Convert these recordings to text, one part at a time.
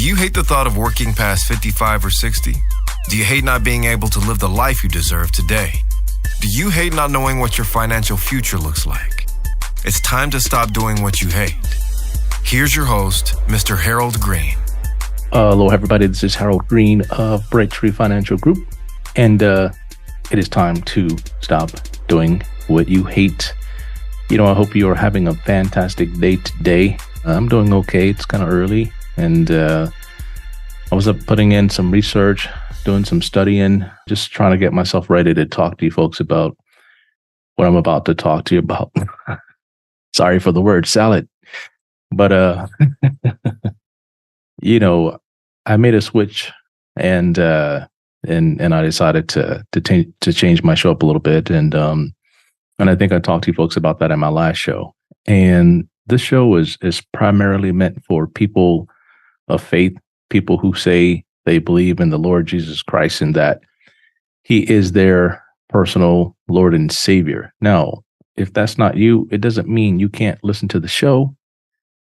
Do you hate the thought of working past 55 or 60? Do you hate not being able to live the life you deserve today? Do you hate not knowing what your financial future looks like? It's time to stop doing what you hate. Here's your host, Mr. Harold Green. Hello, everybody. This is Harold Green of Breakthrough Financial Group, and it is time to stop doing what you hate. I hope you are having a fantastic day today. I'm doing okay. It's kind of early, and I was up putting in some research, doing some studying, just trying to get myself ready to talk to you folks about what I'm about to talk to you about. Sorry for the word salad, but I made a switch, and I decided to change my show up a little bit, and I think I talked to you folks about that in my last show. And this show is primarily meant for people of faith, people who say they believe in the Lord Jesus Christ and that He is their personal Lord and Savior. Now, if that's not you, it doesn't mean you can't listen to the show.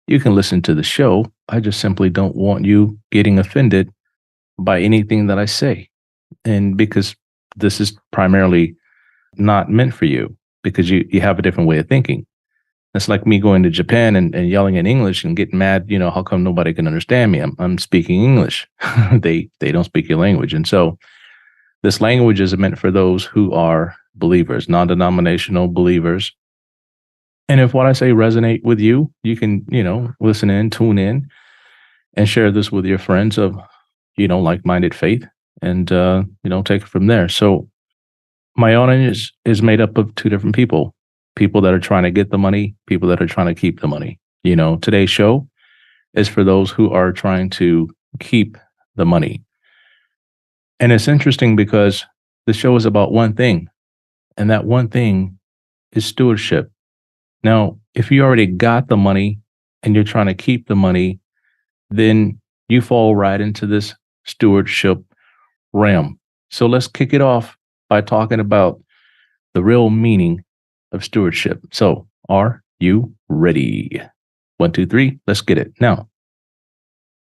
You can listen to the show. I just simply don't want you getting offended by anything that I say. And because this is primarily not meant for you, because you have a different way of thinking. It's like me going to Japan and yelling in English and getting mad, how come nobody can understand me? I'm speaking English. They don't speak your language. And so this language is meant for those who are believers, non-denominational believers. And if what I say resonate with you, you can, listen in, tune in, and share this with your friends of, like-minded faith, and, take it from there. So my audience is made up of two different people that are trying to get the money, people that are trying to keep the money. Today's show is for those who are trying to keep the money. And it's interesting because the show is about one thing, and that one thing is stewardship. Now, if you already got the money and you're trying to keep the money, then you fall right into this stewardship realm. So let's kick it off by talking about the real meaning of stewardship. So, are you ready? 1, 2, 3, let's get it. Now,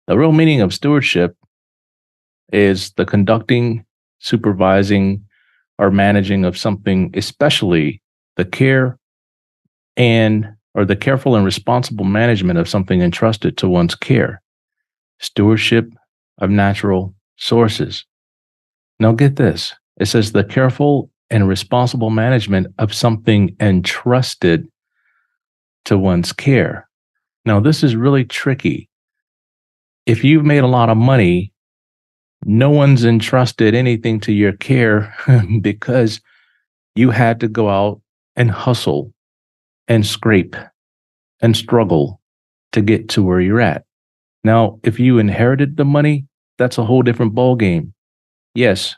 the real meaning of stewardship is the conducting, supervising, or managing of something, especially the care or the careful and responsible management of something entrusted to one's care. Stewardship of natural sources. Now get this. It says the careful and responsible management of something entrusted to one's care. Now this is really tricky. If you've made a lot of money, no one's entrusted anything to your care because you had to go out and hustle and scrape and struggle to get to where you're at. Now, if you inherited the money, that's a whole different ballgame. Yes,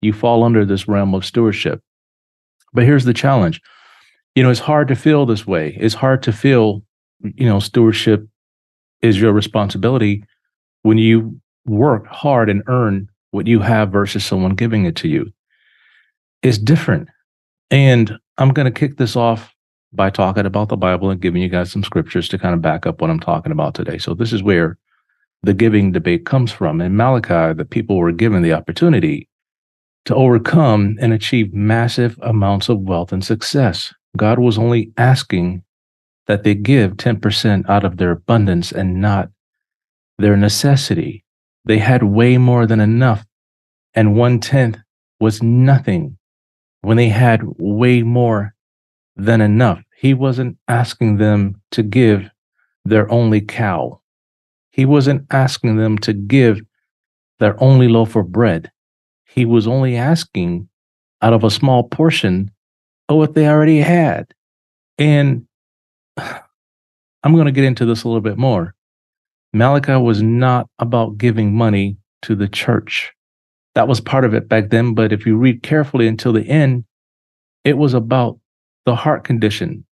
you fall under this realm of stewardship. But here's the challenge. It's hard to feel this way. It's hard to feel, stewardship is your responsibility when you work hard and earn what you have versus someone giving it to you. It's different. And I'm going to kick this off by talking about the Bible and giving you guys some scriptures to kind of back up what I'm talking about today. So this is where the giving debate comes from. In Malachi, the people were given the opportunity to overcome and achieve massive amounts of wealth and success. God was only asking that they give 10% out of their abundance and not their necessity. They had way more than enough, and 1/10 was nothing when they had way more than enough. He wasn't asking them to give their only cow. He wasn't asking them to give their only loaf of bread. He was only asking out of a small portion of what they already had. And I'm going to get into this a little bit more. Malachi was not about giving money to the church. That was part of it back then, but if you read carefully until the end, it was about the heart condition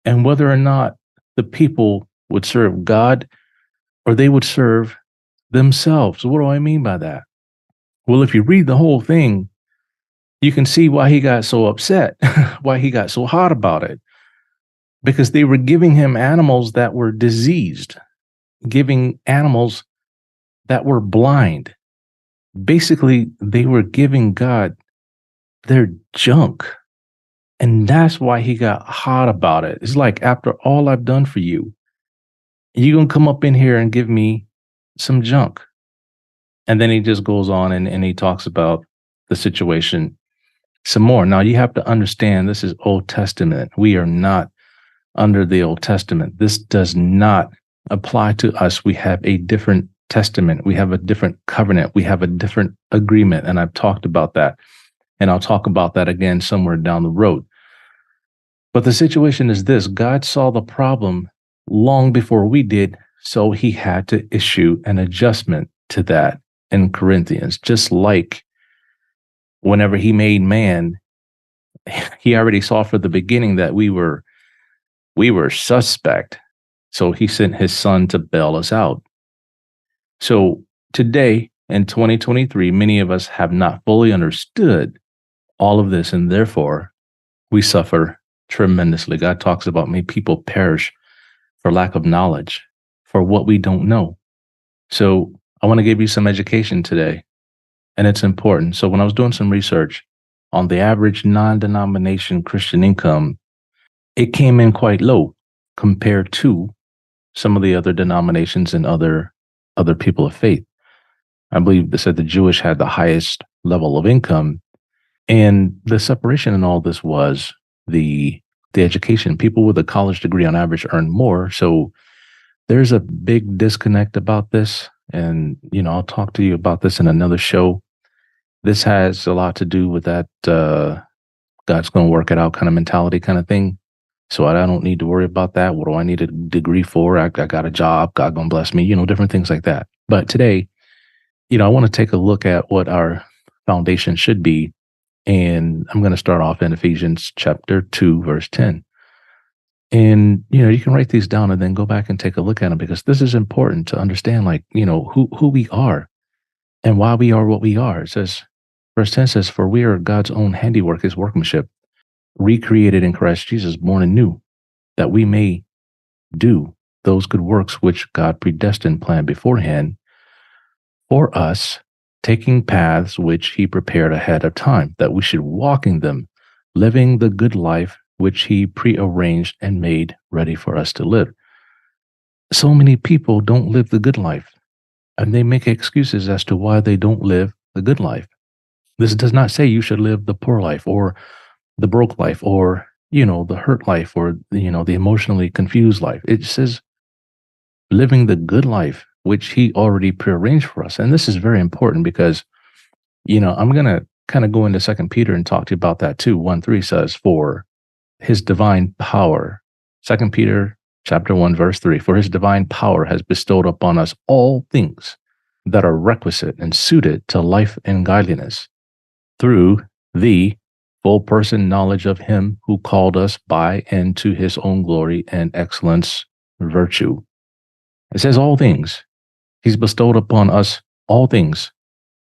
and whether or not the people would serve God or they would serve themselves. What do I mean by that? Well, if you read the whole thing, you can see why he got so upset, why he got so hot about it. Because they were giving him animals that were diseased, giving animals that were blind. Basically, they were giving God their junk. And that's why he got hot about it. It's like, after all I've done for you, you going to come up in here and give me some junk. And then he just goes on and he talks about the situation some more. Now, you have to understand, this is Old Testament. We are not under the Old Testament. This does not apply to us. We have a different testament. We have a different covenant. We have a different agreement. And I've talked about that. And I'll talk about that again somewhere down the road. But the situation is this: God saw the problem long before we did, so he had to issue an adjustment to that in Corinthians. Just like whenever he made man, he already saw from the beginning that we were suspect. So he sent his son to bail us out. So today in 2023, many of us have not fully understood all of this, and therefore we suffer tremendously. God talks about, may people perish for lack of knowledge, for what we don't know. So I want to give you some education today, and it's important. So when I was doing some research on the average non-denomination Christian income, it came in quite low compared to some of the other denominations and other people of faith. I believe they said the Jewish had the highest level of income, and the separation in all this was the education. People with a college degree on average earn more. So there's a big disconnect about this. And, I'll talk to you about this in another show. This has a lot to do with that God's going to work it out kind of mentality kind of thing. So I don't need to worry about that. What do I need a degree for? I got a job. God going to bless me, different things like that. But today, I want to take a look at what our foundation should be. And I'm going to start off in Ephesians chapter 2, verse 10. And, you can write these down and then go back and take a look at them, because this is important to understand, who we are and why we are what we are. It says, verse 10 says, for we are God's own handiwork, his workmanship, recreated in Christ Jesus, born anew, that we may do those good works which God predestined, planned beforehand for us, taking paths which he prepared ahead of time, that we should walk in them, living the good life which he prearranged and made ready for us to live. So many people don't live the good life, and they make excuses as to why they don't live the good life. This does not say you should live the poor life or the broke life or, the hurt life or, the emotionally confused life. It says living the good life, which he already prearranged for us. And this is very important because, I'm going to kind of go into 2 Peter and talk to you about that too. 1:3 says, for his divine power, 2 Peter chapter 1, verse 3, for his divine power has bestowed upon us all things that are requisite and suited to life and godliness, through the full person knowledge of him who called us by and to his own glory and excellence virtue. It says all things. He's bestowed upon us all things,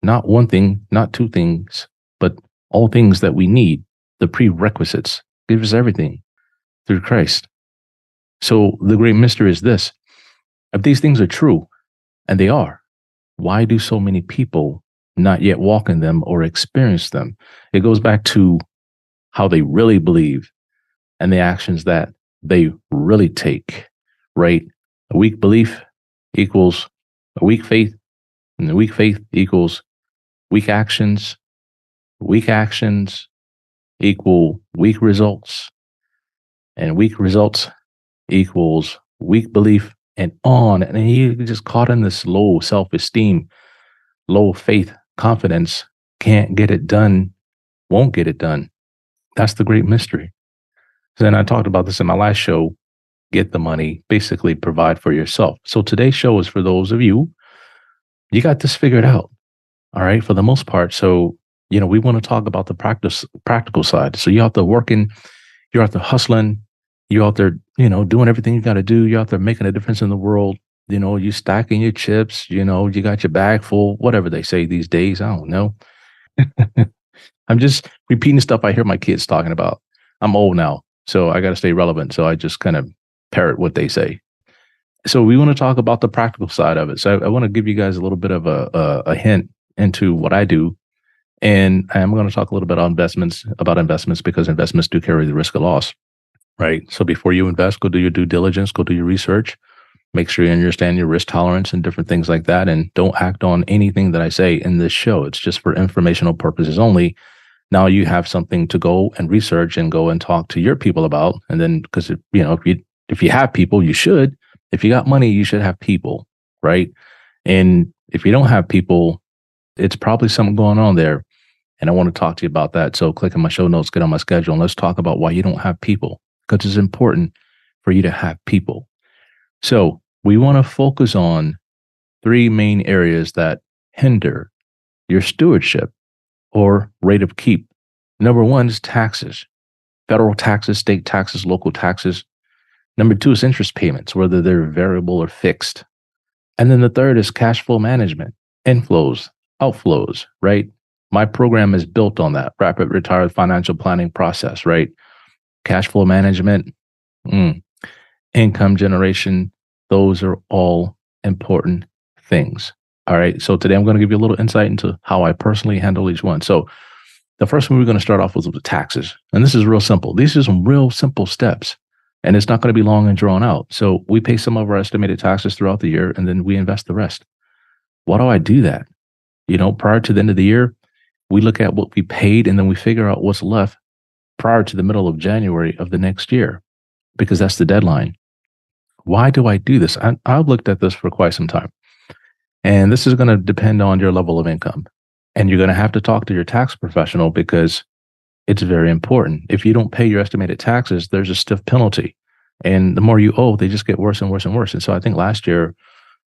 not one thing, not two things, but all things that we need, the prerequisites. Gives us everything through Christ. So the great mystery is this: if these things are true, and they are, why do so many people not yet walk in them or experience them? It goes back to how they really believe and the actions that they really take, right? A weak belief equals a weak faith, and a weak faith equals weak actions. Weak actions equal weak results, and weak results equals weak belief, and on. And he just caught in this low self-esteem, low faith, confidence, can't get it done, won't get it done. That's the great mystery. Then I talked about this in my last show, get the money, basically provide for yourself. So today's show is for those of you got this figured out, all right, for the most part. So, we want to talk about the practical side. So you're out there working, you're out there hustling, you're out there, doing everything you got to do. You're out there making a difference in the world. You stacking your chips, you got your bag full, whatever they say these days. I don't know. I'm just repeating stuff I hear my kids talking about. I'm old now, so I got to stay relevant. So I just kind of parrot what they say. So we want to talk about the practical side of it. So I want to give you guys a little bit of a hint into what I do. And I'm going to talk a little bit about investments because investments do carry the risk of loss, right? So before you invest, go do your due diligence, go do your research, make sure you understand your risk tolerance and different things like that. And don't act on anything that I say in this show. It's just for informational purposes only. Now you have something to go and research and go and talk to your people about. And then, because if you have people, you should. If you got money, you should have people, right? And if you don't have people, it's probably something going on there. And I want to talk to you about that. So click on my show notes, get on my schedule, and let's talk about why you don't have people, because it's important for you to have people. So we want to focus on 3 main areas that hinder your stewardship or rate of keep. Number 1 is taxes, federal taxes, state taxes, local taxes. Number 2 is interest payments, whether they're variable or fixed. And then the third is cash flow management, inflows, outflows, right? My program is built on that rapid retired financial planning process, right? Cash flow management, income generation, those are all important things. All right. So today I'm going to give you a little insight into how I personally handle each one. So the first one we're going to start off with the taxes. And this is real simple. These are some real simple steps. And it's not going to be long and drawn out. So we pay some of our estimated taxes throughout the year, and then we invest the rest. Why do I do that? Prior to the end of the year, we look at what we paid, and then we figure out what's left prior to the middle of January of the next year, because that's the deadline. Why do I do this? I've looked at this for quite some time. And this is going to depend on your level of income. And you're going to have to talk to your tax professional because it's very important. If you don't pay your estimated taxes, there's a stiff penalty. And the more you owe, they just get worse and worse and worse. And so I think last year,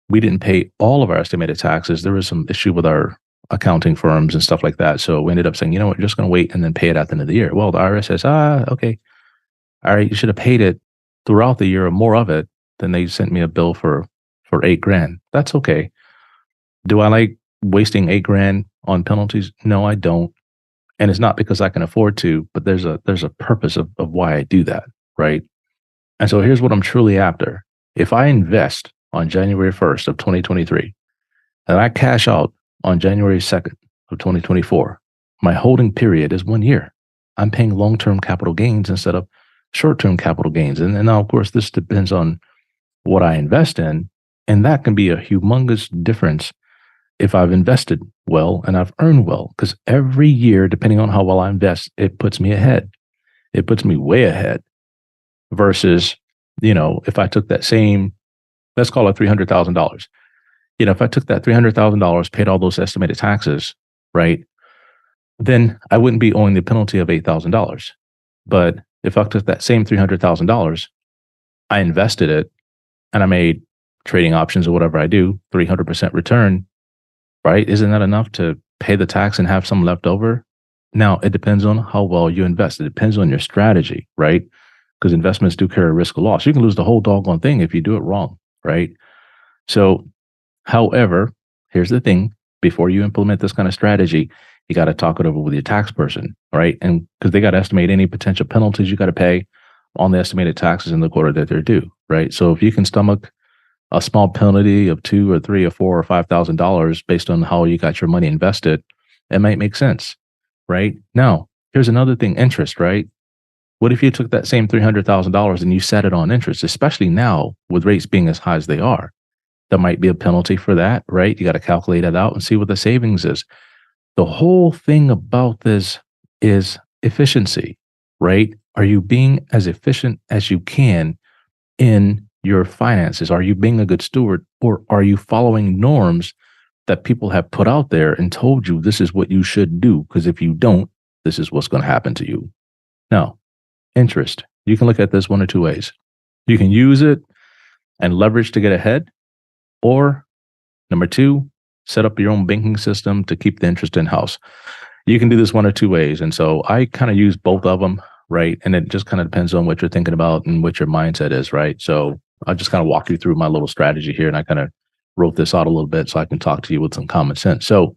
we didn't pay all of our estimated taxes. There was some issue with our accounting firms and stuff like that. So we ended up saying, you know what, you're just going to wait and then pay it at the end of the year. Well, the IRS says, okay. All right, you should have paid it throughout the year or more of it. Then they sent me a bill for $8,000. That's okay. Do I like wasting $8,000 on penalties? No, I don't. And it's not because I can afford to, but there's a purpose of why I do that, right? And so here's what I'm truly after. If I invest on January 1st of 2023, and I cash out on January 2nd of 2024, my holding period is 1 year. I'm paying long-term capital gains instead of short-term capital gains. And now, of course, this depends on what I invest in, and that can be a humongous difference if I've invested well and I've earned well, because every year, depending on how well I invest, it puts me ahead. It puts me way ahead versus, if I took that same, let's call it $300,000. If I took that $300,000, paid all those estimated taxes, right, then I wouldn't be owing the penalty of $8,000. But if I took that same $300,000, I invested it, and I made trading options or whatever I do, 300% return, right? Isn't that enough to pay the tax and have some left over? Now, it depends on how well you invest. It depends on your strategy, right? Because investments do carry a risk of loss. You can lose the whole doggone thing if you do it wrong, right? So, however, here's the thing. Before you implement this kind of strategy, you got to talk it over with your tax person, right? And because they got to estimate any potential penalties you got to pay on the estimated taxes in the quarter that they're due, right? So if you can stomach a small penalty of $2,000 or $3,000 or $4,000 or $5,000 based on how you got your money invested, it might make sense, right? Now, here's another thing, interest, right? What if you took that same $300,000 and you set it on interest, especially now with rates being as high as they are? There might be a penalty for that, right? You got to calculate it out and see what the savings is. The whole thing about this is efficiency, right? Are you being as efficient as you can in your finances? Are you being a good steward, or are you following norms that people have put out there and told you this is what you should do? Because if you don't, this is what's going to happen to you. Now, interest. You can look at this one or two ways. You can use it and leverage to get ahead, or number two, set up your own banking system to keep the interest in-house. You can do this one or two ways. And so I kind of use both of them, right? And it just kind of depends on what you're thinking about and what your mindset is, right? So I'll just kind of walk you through my little strategy here. And I kind of wrote this out a little bit so I can talk to you with some common sense. So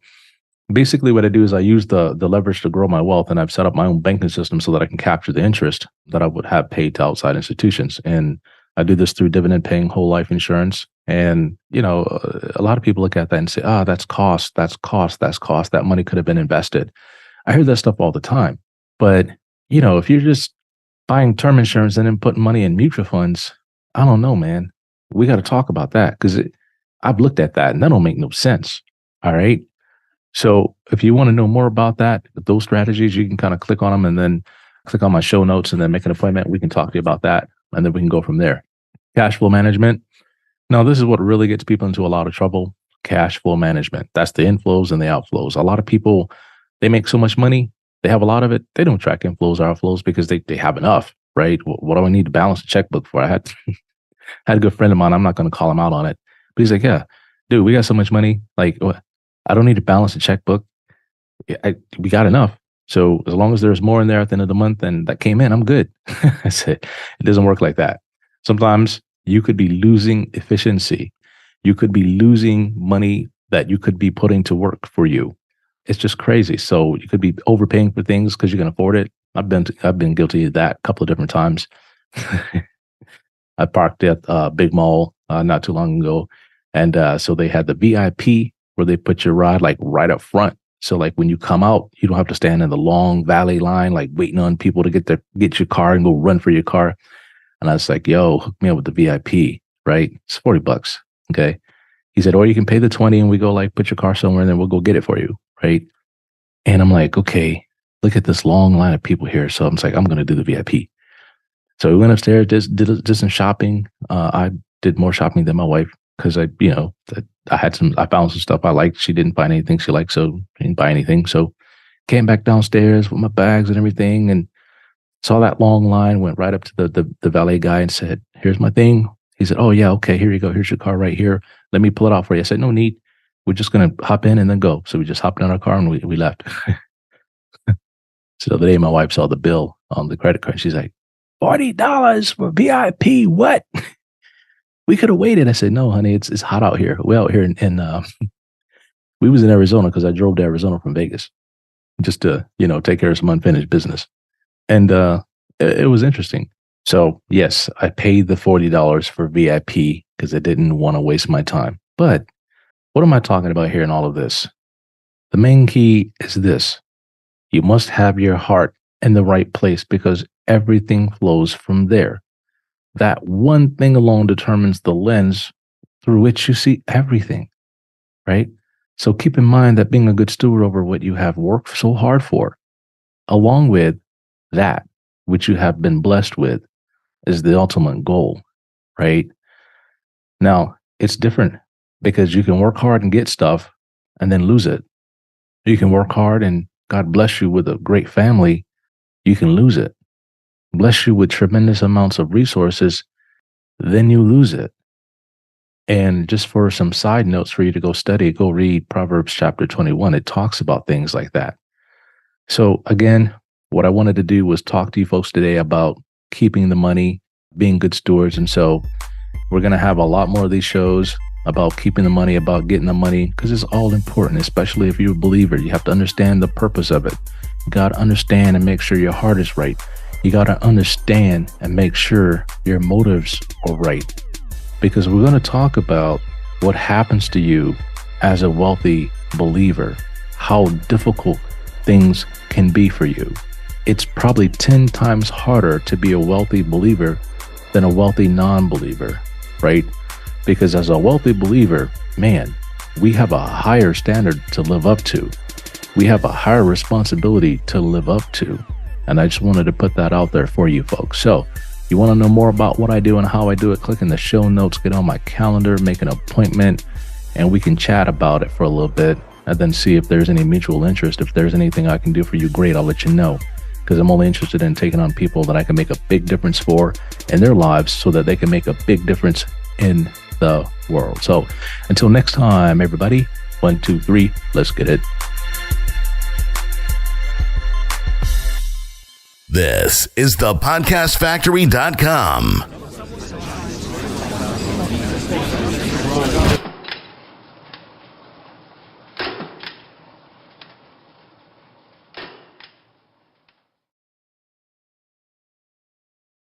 basically what I do is I use the leverage to grow my wealth, and I've set up my own banking system so that I can capture the interest that I would have paid to outside institutions. And I do this through dividend paying whole life insurance. And, a lot of people look at that and say, that's cost. That money could have been invested. I hear that stuff all the time. But, if you're just buying term insurance and then putting money in mutual funds, I don't know, man. We got to talk about that because I've looked at that and that don't make no sense. All right. So if you want to know more about that, those strategies, you can kind of click on them and then click on my show notes and then make an appointment. We can talk to you about that. And then we can go from there. Cash flow management. Now, this is what really gets people into a lot of trouble. Cash flow management. That's the inflows and the outflows. A lot of people, they make so much money. They have a lot of it. They don't track inflows or outflows because they have enough, right? What do I need to balance a checkbook for? I had a good friend of mine. I'm not going to call him out on it. But he's like, yeah, dude, we got so much money. Like, I don't need to balance a checkbook. We got enough. So as long as there's more in there at the end of the month and that came in, I'm good. I said, it doesn't work like that. Sometimes you could be losing efficiency. You could be losing money that you could be putting to work for you. It's just crazy. So you could be overpaying for things because you can afford it. I've been guilty of that a couple of different times. I parked at a big mall not too long ago. And so they had the VIP where they put your ride like right up front. So like when you come out, you don't have to stand in the long valet line, like waiting on people to get your car and go run for your car. And I was like, yo, hook me up with the VIP, right? It's $40. Okay. He said, or you can pay the 20 and we go like put your car somewhere and then we'll go get it for you. Right. And I'm like, okay, look at this long line of people here. So I'm like, I'm going to do the VIP. So we went upstairs, did some shopping. I did more shopping than my wife because I found some stuff I liked. She didn't find anything she liked, so I didn't buy anything. So came back downstairs with my bags and everything and saw that long line, went right up to the valet guy and said, here's my thing. He said, oh yeah, okay, here you go. Here's your car right here. Let me pull it out for you. I said, no need. We're just going to hop in and then go. So we just hopped in our car and we left. So the other day my wife saw the bill on the credit card. She's like, $40 for VIP. What? We could have waited. I said, no, honey, it's hot out here. We're out here in we was in Arizona because I drove to Arizona from Vegas just to, take care of some unfinished business. And it was interesting. So yes, I paid the $40 for VIP because I didn't want to waste my time. But what am I talking about here in all of this? The main key is this. You must have your heart in the right place because everything flows from there. That one thing alone determines the lens through which you see everything, right? So keep in mind that being a good steward over what you have worked so hard for, along with that which you have been blessed with, is the ultimate goal, right? Now, it's different because you can work hard and get stuff and then lose it. You can work hard and God bless you with a great family. You can lose it. Bless you with tremendous amounts of resources, then you lose it. And just for some side notes for you to go study, go read Proverbs chapter 21. It talks about things like that. So again, what I wanted to do was talk to you folks today about keeping the money, being good stewards. And so we're going to have a lot more of these shows about keeping the money, about getting the money, because it's all important, especially if you're a believer. You have to understand the purpose of it. You got to understand and make sure your heart is right. You got to understand and make sure your motives are right. Because we're going to talk about what happens to you as a wealthy believer, how difficult things can be for you. It's probably 10 times harder to be a wealthy believer than a wealthy non-believer, right? Because as a wealthy believer, man, we have a higher standard to live up to. We have a higher responsibility to live up to. And I just wanted to put that out there for you folks. So you want to know more about what I do and how I do it, click in the show notes, get on my calendar, make an appointment, and we can chat about it for a little bit and then see if there's any mutual interest. If there's anything I can do for you, great, I'll let you know. Because I'm only interested in taking on people that I can make a big difference for in their lives so that they can make a big difference in the world. So until next time, everybody, 1, 2, 3, let's get it. This is thepodcastfactory.com.